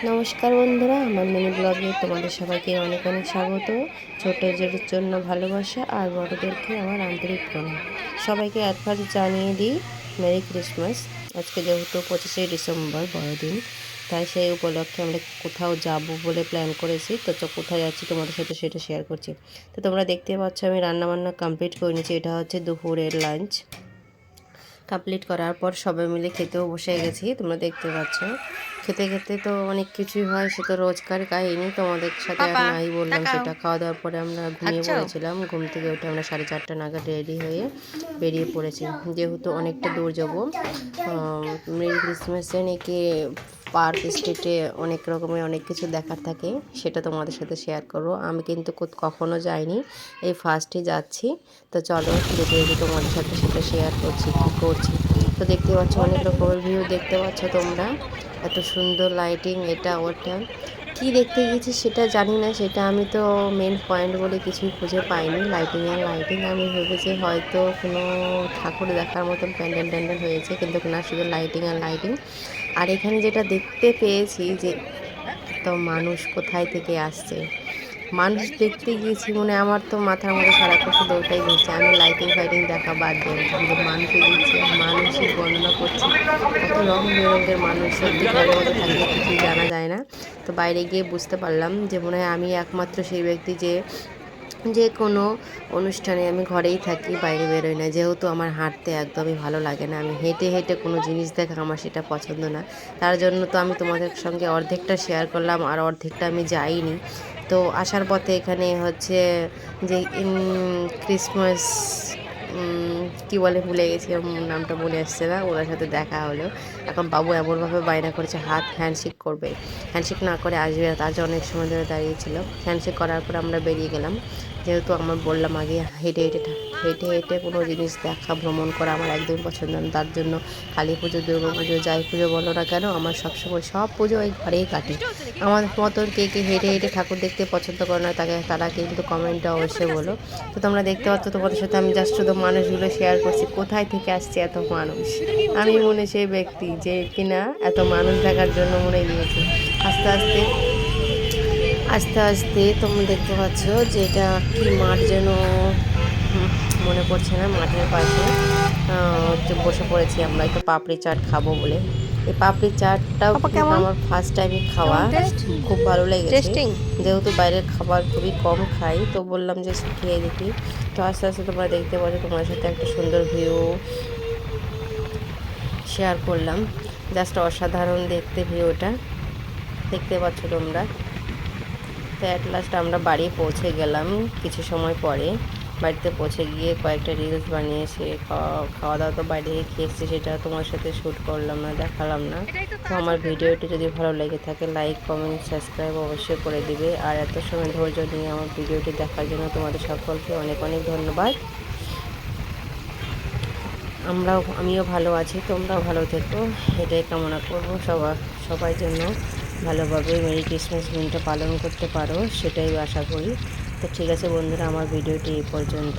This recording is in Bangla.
নমস্কার বন্ধুরা, আমার মিনি ব্লগে তোমাদের সবাইকে অনেক অনেক স্বাগত। ছোটদের জন্য ভালোবাসা আর বড়দেরকে আমার আন্তরিক প্রণাম। সবাইকে অ্যাডভান্স জানিয়ে দিই মেরি ক্রিসমাস। আজকে যেহেতু 25শে ডিসেম্বর বড়দিন, তাই সেই উপলক্ষে আমরা কোথাও যাব বলে প্ল্যান করেছি। তো কোথায় যাচ্ছি তোমাদের সাথে সেটা শেয়ার করছি। তো তোমরা দেখতে পাচ্ছ আমি রান্নাবান্না কমপ্লিট করে নিয়েছি। এটা হচ্ছে দুপুরের লাঞ্চ। কমপ্লিট করার পর সবাই মিলে খেতেও বসে গেছি। তোমরা দেখতে পাচ্ছ খেতে খেতে তো অনেক কিছুই হয়, সে তো রোজকার কাহিনী, তোমাদের সাথে আর নাই বললাম সেটা। খাওয়া দাওয়ার পরে আমরা ঘুমিয়ে পড়েছিলাম। ঘুম থেকে উঠে আমরা 4:30 নাগাদ রেডি হয়ে বেরিয়ে পড়েছি, যেহেতু অনেকটা দূর যাবো। মেরি ক্রিসমাসে নাকি পার্ক স্ট্রিটে অনেক রকমের অনেক কিছু দেখার থাকে, সেটা তোমাদের সাথে শেয়ার করবো। আমি কিন্তু কখনো যাইনি, এই ফার্স্টে যাচ্ছি। তো চলো যেতে যেতে তোমাদের সাথে সেটা শেয়ার করছি কী করছি। তো দেখতে পাচ্ছ অনেক রকমের ভিউ দেখতে পাচ্ছ তোমরা, এত সুন্দর লাইটিং, এটা ওটা। কি দেখতে গেছি সেটা জানি না, সেটা আমি তো মেন পয়েন্ট বলে কিছুই খুঁজে পাইনি। লাইটিং আর লাইটিং, আমি ভেবেছি হয়তো কোনো ঠাকুর দেখার মতন প্যান্ডেল ট্যান্ডেল হয়েছে, কিন্তু না, শুধু লাইটিং আর লাইটিং। আর এখানে যেটা দেখতে পেয়েছি যে এত মানুষ কোথায় থেকে আসছে, মানুষ দেখতে গিয়েছি মানে আমার তো মাথার মধ্যে সারাক্ষণ শুধু ওটাই ঘুরছে। আমি লাইটিং ফাইটিং দেখা বাদ দিই, কিন্তু মানুষই দেখছি আর মানুষই বর্ণনা করছি। কত রং বেরঙের মানুষ, সত্যি ঘরের মধ্যে থাকলে কিছুই জানা যায় না। তো বাইরে গিয়ে বুঝতে পারলাম যে মনে হয় আমি একমাত্র সেই ব্যক্তি যে কোনো অনুষ্ঠানে আমি ঘরেই থাকি, বাইরে বেরোই না। যেহেতু আমার হাঁটতে একদমই ভালো লাগে না, আমি হেঁটে হেঁটে কোনো জিনিস দেখা আমার সেটা পছন্দ না। তার জন্য তো আমি তোমাদের সঙ্গে অর্ধেকটা শেয়ার করলাম আর অর্ধেকটা আমি যাইনি। তো আসার পথে এখানে হচ্ছে যে ক্রিসমাস কী বলে ভুলে গেছি, নামটা মনে আসছে না, ওনার সাথে দেখা হলো। এখন বাবু এমনভাবে বায়না করেছে হাত হ্যান্ডশেক করবে, হ্যান্ডশেক না করে আসবে না। তার অনেক সময় ধরে দাঁড়িয়েছিল। হ্যান্ডশেক করার পর আমরা বেরিয়ে গেলাম। যেহেতু আমার বললাম আগে হেঁটে হেঁটে হেঁটে হেঁটে কোনো জিনিস দেখা ভ্রমণ করা আমার একদমই পছন্দ না। তার জন্য কালী পুজো, দুর্গা পুজো, যাই পুজো বলো না কেন, আমার সবসময় সব পুজো ওই ঘরেই কাটে। আমার মতন কে কে হেঁটে হেঁটে ঠাকুর দেখতে পছন্দ করে না, তারা কিন্তু কমেন্টে অবশ্যই বলো। তো তোমরা দেখতে পাচ্ছ, তোমাদের সাথে আমি জাস্ট শুধু মানুষগুলো শেয়ার করছি, কোথায় থেকে আসছে এত মানুষ। আমি মনে সেই ব্যক্তি যে কিনা এত মানুষ দেখার জন্য মনে গিয়েছি। আস্তে আস্তে আস্তে আস্তে তোমরা দেখতে পাচ্ছ যে এটা কি মাঠ যেন মনে পড়ছে না, মাঠের পাশে বসে পড়েছি আমরা একটু পাপড়ি চাট খাবো বলে। এই পাপড়ি চাটটাও কিন্তু আমার ফার্স্ট টাইমই খাওয়া, খুব ভালো লেগেছে। যেহেতু বাইরের খাবার খুবই কম খাই, তো বললাম যে খেয়ে দেখি। তো আস্তে আস্তে তোমরা দেখতে পাচ্ছ, তোমার সাথে একটা সুন্দর ভিউ শেয়ার করলাম। জাস্ট অসাধারণ দেখতে ভিউটা, দেখতে পাচ্ছ তোমরা। তো অ্যাট লাস্ট আমরা বাড়ি পৌঁছে গেলাম কিছু সময় পরে। বাড়িতে পৌঁছে গিয়ে কয়েকটা রিলস বানিয়েছে, খাওয়া দাওয়া তো বাইরে খেয়েছি, সেটা তোমার সাথে শ্যুট করলাম না, দেখালাম না। তো আমার ভিডিওটি যদি ভালো লেগে থাকে লাইক কমেন্ট সাবস্ক্রাইব অবশ্যই করে দিবে। আর এত সময় ধৈর্য নিয়ে আমার ভিডিওটি দেখার জন্য তোমাদের সকলকে অনেক অনেক ধন্যবাদ। আমিও ভালো আছি, তোমরাও ভালো থেকো, এটাই কামনা করবো। সবাই জন্য ভালোভাবে মেরি ক্রিসমাস দিনটা পালন করতে পারো, সেটাই আশা করি। তো ঠিক আছে বন্ধুরা, আমার ভিডিওটি এই পর্যন্ত।